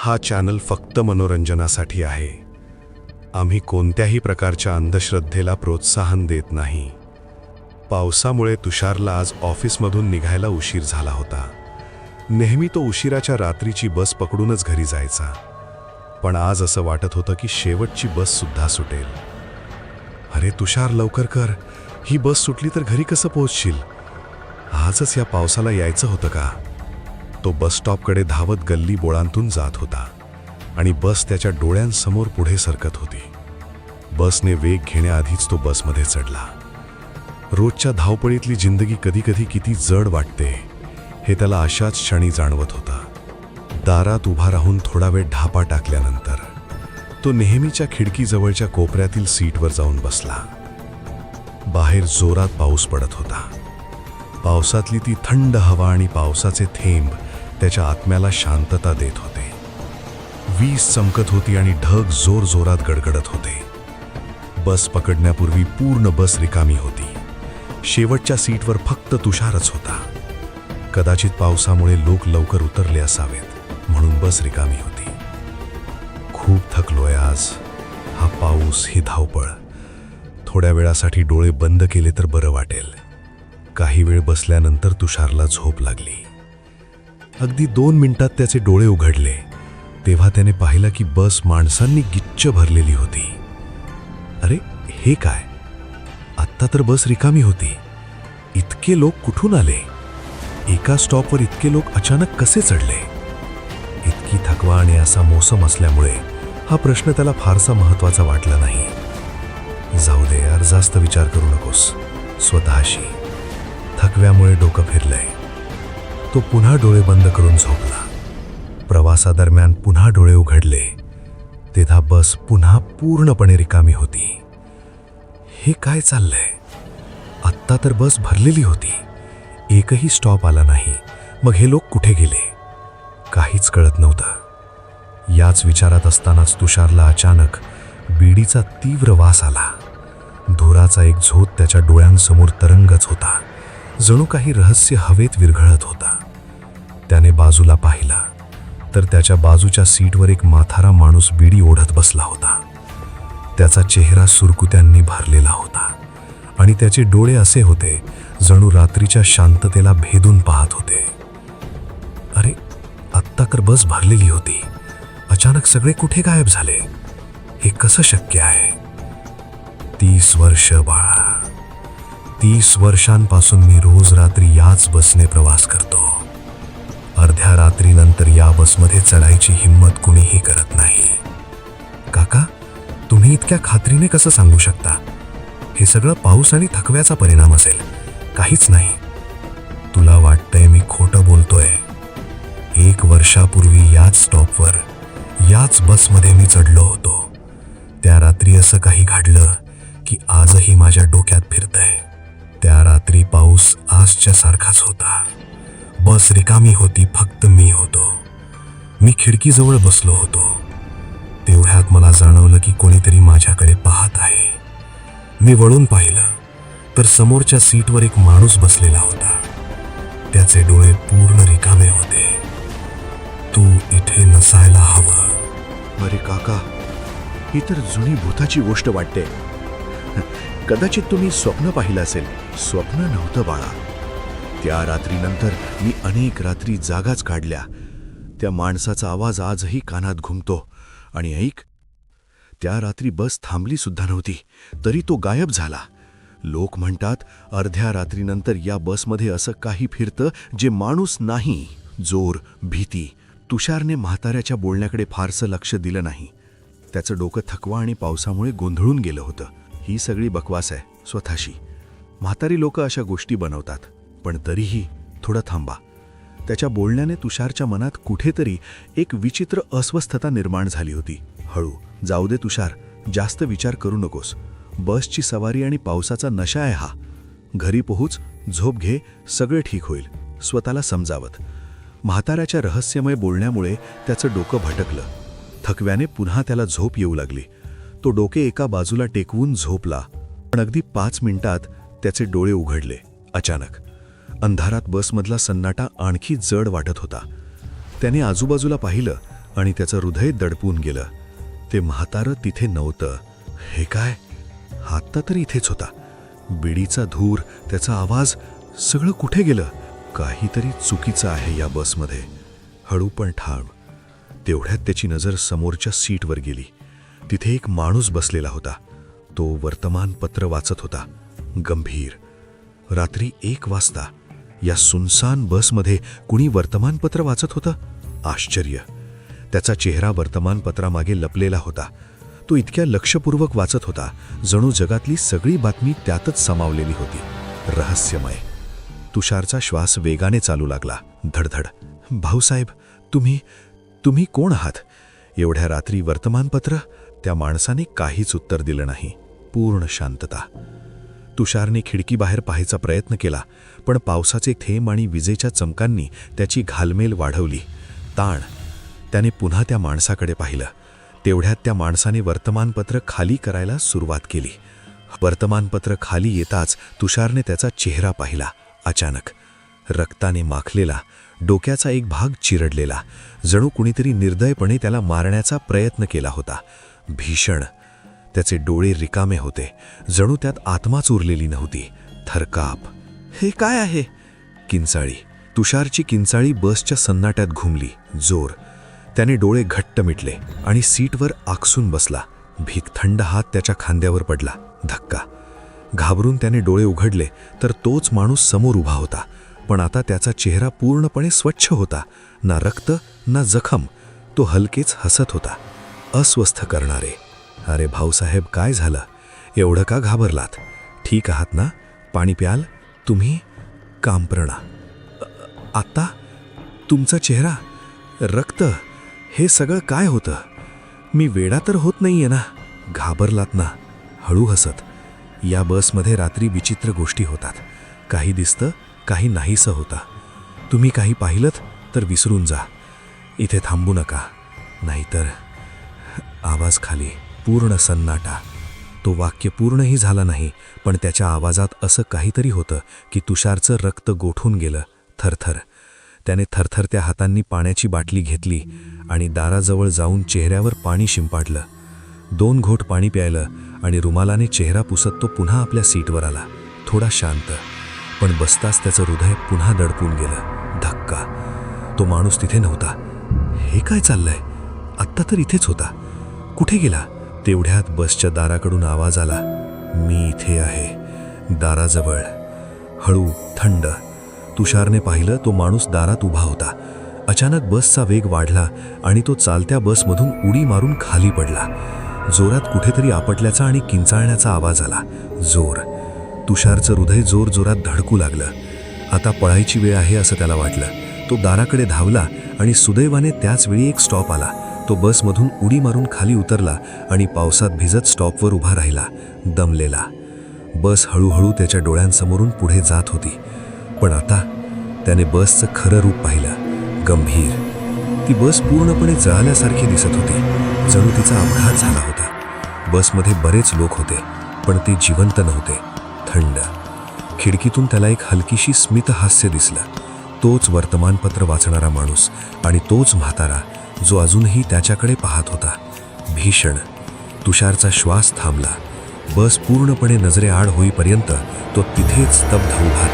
हा चॅनल फक्त मनोरंजनासाठी आहे. आम्ही कोणत्याही प्रकारच्या अंधश्रद्धेला प्रोत्साहन देत नाही. पावसामुळे तुषारला आज ऑफिसमधून निघायला उशीर झाला होता. नेहमी तो उशिराच्या रात्रीची बस पकडूनच घरी जायचा, पण आज असं वाटत होतं की शेवटची बस सुद्धा सुटेल. अरे तुषार, लवकर कर, ही बस सुटली तर घरी कसं पोहोचशील? आजच या पावसाला यायचं होतं का? तो बस स्टॉपकडे धावत गल्ली बोळांतून जात होता आणि बस त्याच्या डोळ्यांसमोर पुढे सरकत होती. बसने वेग घेण्याआधीच तो बसमध्ये चढला. रोजच्या धावपळीतली जिंदगी कधी कधी किती जड वाटते हे त्याला अशाच क्षणी जाणवत होता. दारात उभा राहून थोडा वेळ ढापा टाकल्यानंतर तो नेहमीच्या खिडकीजवळच्या कोपऱ्यातील सीटवर जाऊन बसला. बाहेर जोरात पाऊस पडत होता. पावसातली ती थंड हवा आणि पावसाचे थेंब त्याच्या आत्म्याला शांतता देत होते. वीज चमकत होती आणि ढग जोरजोरात गडगडत होते. बस पकडण्यापूर्वी पूर्ण बस रिकामी होती. शेवटच्या सीटवर फक्त तुषारच होता. कदाचित पावसामुळे लोक लवकर उतरले असावेत म्हणून बस रिकामी होती. खूप थकलोय आज. हा पाऊस, ही धावपळ. थोड्या वेळासाठी डोळे बंद केले तर बरं वाटेल. काही वेळ बसल्यानंतर तुषारला झोप लागली. अगदी 2 मिनिटात त्याचे डोळे उघडले तेव्हा त्याने पाहिलं की बस माणसांनी गिच्च भरलेली होती. अरे हे काय? आत्ता तर बस रिकामी होती. इतके लोक कुठून आले? एका स्टॉपवर इतके लोक अचानक कसे चढले? इतकी थकवा आणि असा मोसम असल्यामुळे हा प्रश्न त्याला फारसा महत्त्वाचा वाटला नाही. जाऊ दे यार, जास्त विचार करू नकोस. स्वतःशी. थकव्यामुळे डोकं फिरलंय. तो पुन्हा डोळे बंद करून झोपला. प्रवासादरम्यान पुन्हा डोळे उघडले तेव्हा बस पुन्हा पूर्णपणे रिकामी होती. हे काय चाललंय? आत्ता तर बस भरलेली होती. एकही स्टॉप आला नाही. मग हे लोक कुठे गेले? काहीच कळत नव्हतं. याच विचारात असतानाच तुषारला अचानक बीडीचा तीव्र वास आला. धुराचा एक झोत त्याच्या डोळ्यांसमोर तरंगत होता. जणू काही रहस्य हवेत विरघळत होता. त्याने बाजूला पाहिलं तर त्याच्या बाजूच्या सीटवर एक म्हातारा माणूस बीडी ओढत बसला होता. त्याचा चेहरा सुरकुत्यांनी भरलेला होता आणि त्याचे डोळे असे होते जणू रात्रीच्या शांततेला भेदून पाहत होते. अरे आत्ता तर बस भरलेली होती. अचानक सगळे कुठे गायब झाले? हे कसं शक्य आहे? 30 वर्ष बाळा. 30 वर्षांपासून मी रोज रात्री याच बसने प्रवास करतो. अर्ध्या रात्रीनंतर या बसमध्ये चढायची हिंमत कुणीही करत नाही. काका, तुम्ही इतक्या खात्रीने कसं सांगू शकता? हे सगळं पाऊस आणि थकव्याचा परिणाम असेल, काहीच नाही. तुला वाटतंय मी खोटं बोलतोय? 1 वर्षापूर्वी याच स्टॉपवर याच बसमध्ये मी चढलो होतो. त्या रात्री असं काही घडलं की आजही माझ्या डोक्यात फिरतंय. त्या रात्री पाऊस आजच्या सारखाच होता. बस रिकामी होती, फक्त मी होतो. मी खिडकीजवळ बसलो होतो. तेवढ्यात मला जाणवलं की कोणीतरी माझ्याकडे पाहत आहे. मी वळून पाहिलं तर समोरच्या सीटवर एक माणूस बसलेला होता. त्याचे डोळे पूर्ण रिकामे होते. तू इथे नसायला हवं. अरे काका, ही तर जुनी भूताची गोष्ट वाटते. कदाचित तुम्ही स्वप्न पाहिलं असेल. स्वप्न नव्हतं बाळा. त्या रात्रीनंतर मी अनेक रात्री जागाच काढल्या. त्या माणसाचा आवाज आजही कानात घुमतो. आणि ऐक, त्या रात्री बस थांबली सुद्धा नव्हती तरी तो गायब झाला. लोक म्हणतात अर्ध्या रात्रीनंतर या बसमध्ये असं काही फिरतं जे माणूस नाही. जोर, भीती. तुषारने म्हाताऱ्याच्या बोलण्याकडे फारसं लक्ष दिलं नाही. त्याचं डोकं थकवा आणि पावसामुळे गोंधळून गेलं होतं. ही सगळी बकवास आहे स्वतःशी. म्हातारी लोक अशा गोष्टी बनवतात. पण तरीही थोडं थांबा. त्याच्या बोलण्याने तुषारच्या मनात कुठेतरी एक विचित्र अस्वस्थता निर्माण झाली होती. हळू. जाऊ दे तुषार, जास्त विचार करू नकोस. बसची सवारी आणि पावसाचा नशा आहे हा. घरी पोहोच, झोप घे, सगळे ठीक होईल. स्वतःला समजावत. म्हाताऱ्याच्या रहस्यमय बोलण्यामुळे त्याचं डोकं भटकलं. थकव्याने पुन्हा त्याला झोप येऊ लागली. तो डोके एका बाजूला टेकवून झोपला. पण अगदी 5 मिनिटात त्याचे डोळे उघडले. अचानक अंधारात बसमधला सन्नाटा आणखी जड वाटत होता. त्याने आजूबाजूला पाहिलं आणि त्याचं हृदय दडपून गेलं. ते म्हातारं तिथे नव्हतं. हे काय? आत्ता तर इथेच होता. बिडीचा धूर, त्याचा आवाज, सगळं कुठे गेलं? काहीतरी चुकीचं आहे या बसमध्ये. हळू पण ठाम. तेवढ्यात त्याची नजर समोरच्या सीटवर गेली. तिथे एक माणूस बसलेला होता. तो वर्तमानपत्र वाचत होता, गंभीर. रात्री 1 वाजता या सुनसान बसमध्ये कुणी वर्तमानपत्र वाचत होतं? आश्चर्य. त्याचा चेहरा वर्तमानपत्रामागे लपलेला होता. तो इतक्या लक्षपूर्वक वाचत होता जणू जगातली सगळी बातमी त्यातच सामावलेली होती. रहस्यमय. तुषारचा श्वास वेगाने चालू लागला. धडधड. भाऊसाहेब, तुम्ही कोण आहात? एवढ्या रात्री वर्तमानपत्र? त्या माणसाने काहीच उत्तर दिलं नाही. पूर्ण शांतता. तुषारने खिडकीबाहेर पाहायचा प्रयत्न केला, पण पावसाचे थेंब आणि विजेच्या चमकांनी त्याची घालमेल वाढवली. ताण. त्याने पुन्हा त्या माणसाकडे पाहिलं. तेवढ्यात त्या माणसाने वर्तमानपत्र खाली करायला सुरुवात केली. वर्तमानपत्र खाली येताच तुषारने त्याचा चेहरा पाहिला. अचानक. रक्ताने माखलेला, डोक्याचा एक भाग चिरडलेला, जणू कुणीतरी निर्दयपणे त्याला मारण्याचा प्रयत्न केला होता. भीषण. त्याचे डोळे रिकामे होते, जणू त्यात आत्माच उरलेली नव्हती. थरकाप. हे काय आहे? किंचाळी. तुषारची किंचाळी बसच्या सन्नाट्यात घुमली. जोर. त्याने डोळे घट्ट मिटले आणि सीटवर आकसून बसला. भीकथंड हात त्याच्या खांद्यावर पडला. धक्का. घाबरून त्याने डोळे उघडले तर तोच माणूस समोर उभा होता, पण आता त्याचा चेहरा पूर्णपणे स्वच्छ होता. ना रक्त ना जखम. तो हलकेच हसत होता. अस्वस्थ करणारे. अरे भाऊसाहेब, काय झालं? एवढं का घाबरलात? ठीक आहात ना? पाणी प्याल? तुम्ही? कामप्रणा. आत्ता? तुमचा चेहरा, रक्त, हे सगळं काय होतं? मी वेडा तर होत नाहीये ना? घाबरलात ना? हळू हसत. या बसमध्ये रात्री विचित्र गोष्टी होतात. काही दिसतं, काही नाहीसं होता. तुम्ही काही पाहिलंत तर विसरून जा. इथे थांबू नका, नाहीतर. आवाज खाली. पूर्ण सन्नाटा. तो वाक्य पूर्णही झाला नाही, पण त्याच्या आवाजात असं काहीतरी होतं की तुषारचं रक्त गोठून गेलं. थरथर. त्याने थरथरत्या हातांनी पाण्याची बाटली घेतली आणि दाराजवळ जाऊन चेहऱ्यावर पाणी शिंपाडलं. 2 घोट पाणी प्यायलं आणि रुमालाने चेहरा पुसत तो पुन्हा आपल्या सीटवर आला. थोडा शांत, पण बसताच त्याचं हृदय पुन्हा दडपून गेलं. धक्का. तो माणूस तिथे नव्हता. हे काय चाललंय? आत्ता तर इथेच होता. कुठे गेला? तेवढ्यात बसच्या दाराकडून आवाज आला. मी इथे आहे, दाराजवळ. हळू, थंड. तुषारने पाहिलं, तो माणूस दारात उभा होता. अचानक बसचा वेग वाढला आणि तो चालत्या बसमधून उडी मारून खाली पडला. जोरात कुठेतरी आपटल्याचा आणि किंचाळण्याचा आवाज आला. जोर. तुषारचं हृदय जोरजोरात धडकू लागलं. आता पळायची वेळ आहे असं त्याला वाटलं. तो दाराकडे धावला आणि सुदैवाने त्याच वेळी एक स्टॉप आला. तो बसमधून उडी मारून खाली उतरला आणि पावसात भिजत स्टॉपवर उभा राहिला, दमलेला. बस हळूहळू त्याच्या डोळ्यांसमोरून पुढे जात होती. पण आता त्याने बसचं खरं रूप पाहिलं. गंभीर. ती बस पूर्णपणे जळाल्यासारखी दिसत होती, जणू तिचा अपघात झाला होता. बसमध्ये बरेच लोक होते, पण ते जिवंत नव्हते. थंड. खिडकीतून त्याला एक हलकीशी स्मितहास्य दिसलं. तोच वर्तमानपत्र वाचणारा माणूस आणि तोच म्हातारा जो अजूनही त्याच्याकडे पाहत होता. भीषण. तुषारचा श्वास थांबला. बस पूर्णपणे नजरेआड होईपर्यंत तो तिथेच स्तब्ध उभा